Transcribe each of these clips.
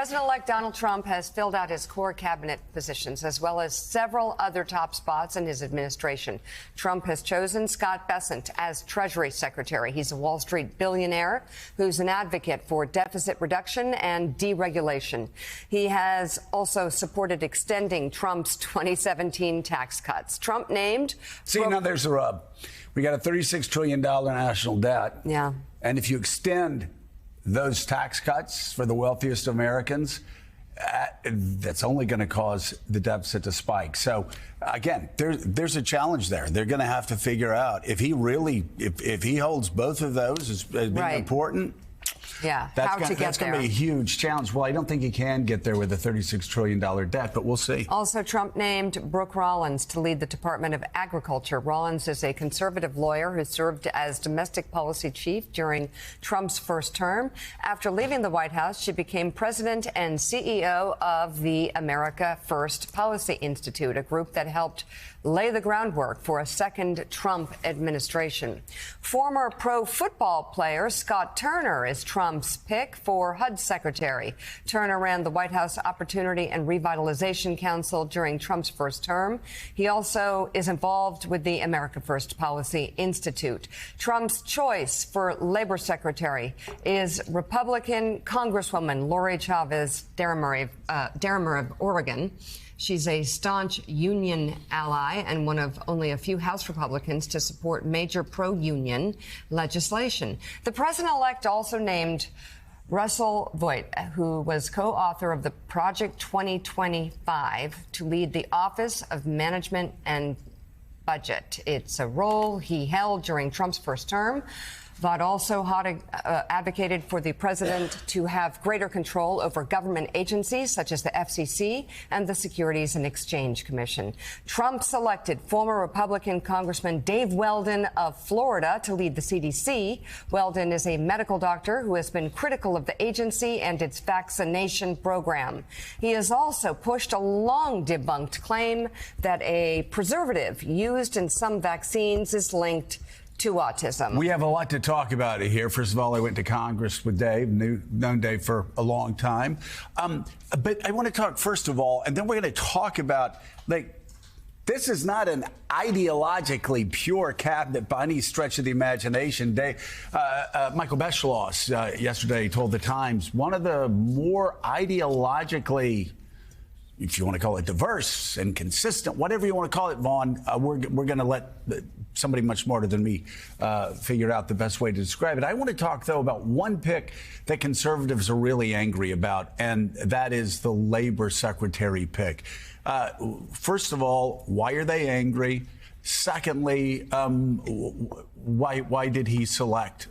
President-elect Donald Trump has filled out his core cabinet positions, as well as several other top spots in his administration. Trump has chosen Scott Bessent as Treasury Secretary. He's a Wall Street billionaire who's an advocate for deficit reduction and deregulation. He has also supported extending Trump's 2017 tax cuts. Trump named... Now there's a rub. We got a $36 trillion national debt. Yeah. And if you extend those tax cuts for the wealthiest Americans, that's only going to cause the deficit to spike. So, again, there's a challenge there. They're going to have to figure out if he really, if he holds both of those as being important. Yeah, that's going to be a huge challenge. Well, I don't think he can get there with a $36 trillion debt, but we'll see. Also, Trump named Brooke Rollins to lead the Department of Agriculture. Rollins is a conservative lawyer who served as domestic policy chief during Trump's first term. After leaving the White House, she became president and CEO of the America First Policy Institute, a group that helped lay the groundwork for a second Trump administration. Former pro football player Scott Turner is Trump's pick for HUD secretary. Turner ran the White House Opportunity and Revitalization Council during Trump's first term. He also is involved with the America First Policy Institute. Trump's choice for labor secretary is Republican Congresswoman Lori Chavez Derrimer of Oregon. She's a staunch union ally and one of only a few House Republicans to support major pro-union legislation. The president-elect also named Russell Vought, who was co-author of the Project 2025, to lead the Office of Management and Budget. It's a role he held during Trump's first term. Vought also advocated for the president to have greater control over government agencies such as the FCC and the Securities and Exchange Commission. Trump selected former Republican Congressman Dave Weldon of Florida to lead the CDC. Weldon is a medical doctor who has been critical of the agency and its vaccination program. He has also pushed a long-debunked claim that a preservative used in some vaccines is linked to autism. We have a lot to talk about here. First of all, I went to Congress with Dave, known Dave for a long time. But I want to talk first of all, and then we're going to talk about, this is not an ideologically pure cabinet by any stretch of the imagination. Michael Beschloss yesterday told the Times one of the more ideologically, if you want to call it diverse and consistent, whatever you want to call it, Vaughn, we're going to let somebody much smarter than me figure out the best way to describe it. I want to talk, though, about one pick that conservatives are really angry about, and that is the labor secretary pick. First of all, why are they angry? Secondly, why did he select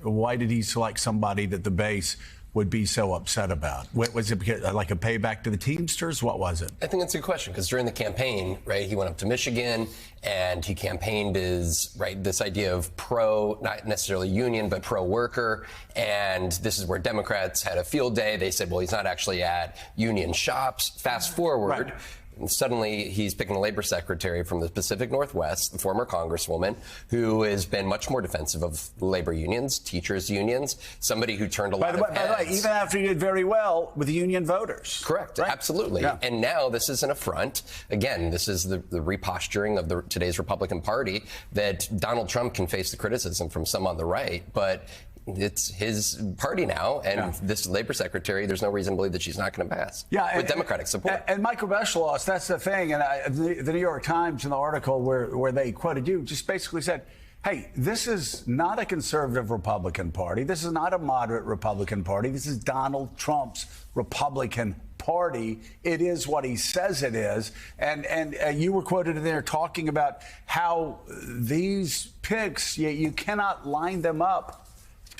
somebody that the base would be so upset about? Was it like a payback to the Teamsters? What was it? I think that's a good question, because during the campaign, right, he went up to Michigan and he campaigned this idea of pro, not necessarily union, but pro-worker. And this is where Democrats had a field day. They said, well, he's not actually at union shops. Fast forward. Right. And suddenly, he's picking a labor secretary from the Pacific Northwest, the former congresswoman, who has been much more defensive of labor unions, teachers' unions, somebody who turned a lot of heads. By the way, even after he did very well with the union voters. Correct. Right? Absolutely. Yeah. And now this is an affront. Again, this is the reposturing of today's Republican Party, that Donald Trump can face the criticism from some on the right, but it's his party now, and this labor secretary, there's no reason to believe that she's not going to pass with Democratic support. And Michael Beschloss, that's the thing. And the New York Times, in the article where they quoted you, just basically said, hey, this is not a conservative Republican Party. This is not a moderate Republican Party. This is Donald Trump's Republican Party. It is what he says it is. And you were quoted in there talking about how these picks, you cannot line them up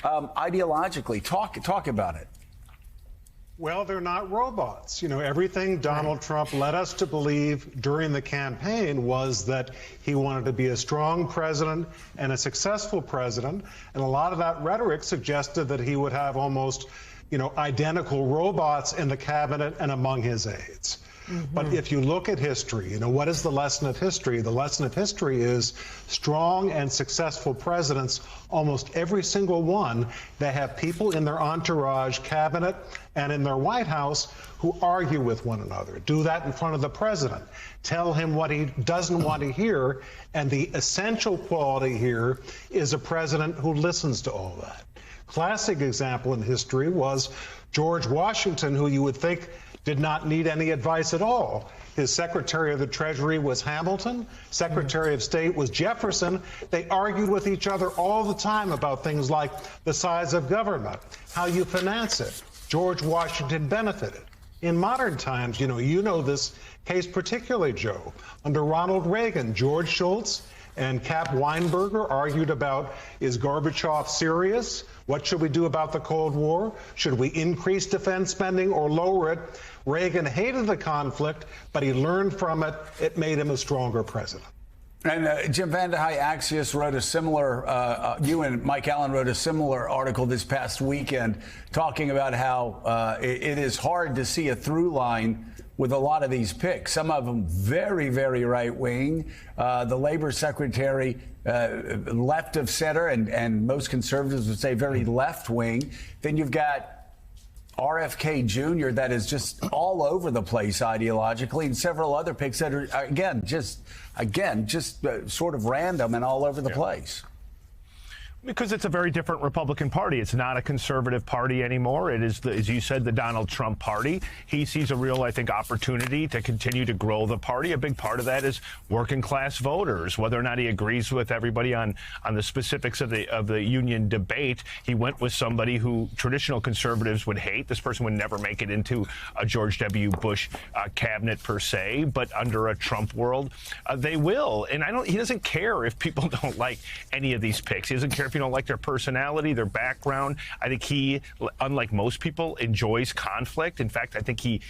ideologically. Talk about it. Well, they're not robots. You know, everything Donald Trump led us to believe during the campaign was that he wanted to be a strong president and a successful president. And a lot of that rhetoric suggested that he would have almost, identical robots in the cabinet and among his aides. But if you look at history, what is the lesson of history? The lesson of history is strong and successful presidents, almost every single one, they have people in their entourage, cabinet, and in their White House who argue with one another. Do that in front of the president. Tell him what he doesn't want to hear. And the essential quality here is a president who listens to all that. Classic example in history was George Washington, who you would think did not need any advice at all. His Secretary of the Treasury was Hamilton. Secretary of State was Jefferson. They argued with each other all the time about things like the size of government, how you finance it. George Washington benefited. In modern times, you know this case particularly, Joe. Under Ronald Reagan, George Shultz and Cap Weinberger argued about, is Gorbachev serious? What should we do about the Cold War? Should we increase defense spending or lower it? Reagan hated the conflict, but he learned from it. It made him a stronger president. And Jim VandeHei, Axios wrote a similar, you and Mike Allen wrote a similar article this past weekend talking about how it is hard to see a through line with a lot of these picks. Some of them very, very right wing. The labor secretary, left of center, and most conservatives would say very left wing. Then you've got RFK Jr. that is just all over the place ideologically, and several other picks that are, again, just sort of random and all over the place. Because it's a very different Republican Party. It's not a conservative party anymore. It is, as you said, the Donald Trump party. He sees a real, I think, opportunity to continue to grow the party. A big part of that is working class voters. Whether or not he agrees with everybody on the specifics of the union debate, he went with somebody who traditional conservatives would hate. This person would never make it into a George W. Bush cabinet per se, but under a Trump world, they will. And he doesn't care if people don't like any of these picks. He doesn't care if you don't like their personality, their background. I think he, unlike most people, enjoys conflict. In fact, I think he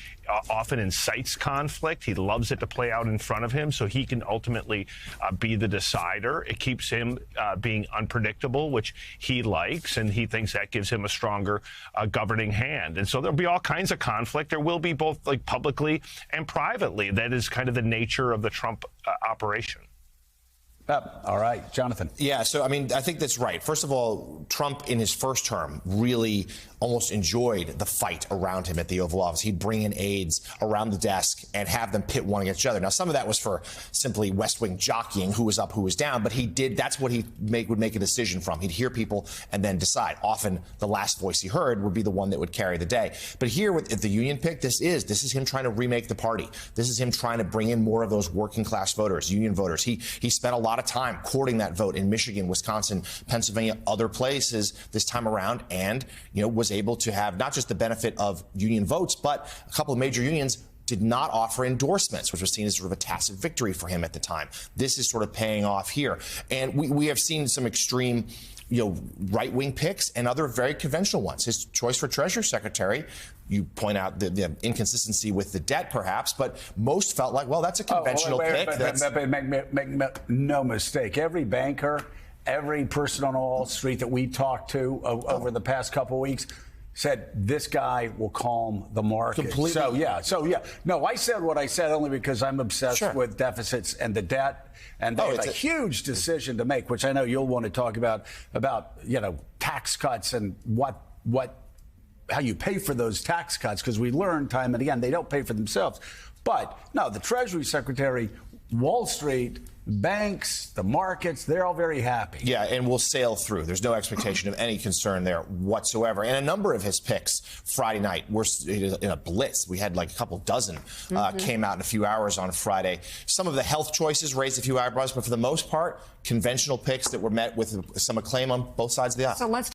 often incites conflict. He loves it to play out in front of him, so he can ultimately be the decider. It keeps him being unpredictable, which he likes, and he thinks that gives him a stronger governing hand. And so there'll be all kinds of conflict. There will be both publicly and privately. That is kind of the nature of the Trump operation. All right, Jonathan. Yeah, so, I think that's right. First of all, Trump in his first term really almost enjoyed the fight around him at the Oval Office. He'd bring in aides around the desk and have them pit one against each other. Now, some of that was for simply West Wing jockeying, who was up, who was down, but that's what he would make a decision from. He'd hear people and then decide. Often the last voice he heard would be the one that would carry the day. But here with the union pick, this is him trying to remake the party. This is him trying to bring in more of those working class voters, union voters. He spent a lot of time courting that vote in Michigan, Wisconsin, Pennsylvania, other places this time around, and was able to have not just the benefit of union votes, but a couple of major unions did not offer endorsements, which was seen as sort of a tacit victory for him at the time. This is sort of paying off here. And we have seen some extreme right-wing picks and other very conventional ones. His choice for Treasury Secretary, you point out the inconsistency with the debt, perhaps, but most felt like, well, that's a conventional pick. But make no mistake. Every banker, every person on Wall Street that we talked to over the past couple of weeks said this guy will calm the market. Completely. So yeah. No, I said what I said only because I'm obsessed with deficits and the debt, and they have a huge decision to make, which I know you'll want to talk about tax cuts and how you pay for those tax cuts, because we learned time and again they don't pay for themselves. But no, the Treasury Secretary, Wall Street, banks, the markets, they're all very happy. Yeah, and we'll sail through. There's no expectation of any concern there whatsoever. And a number of his picks Friday night were in a blitz. We had like a couple dozen came out in a few hours on Friday. Some of the health choices raised a few eyebrows, but for the most part, conventional picks that were met with some acclaim on both sides of the aisle. So let's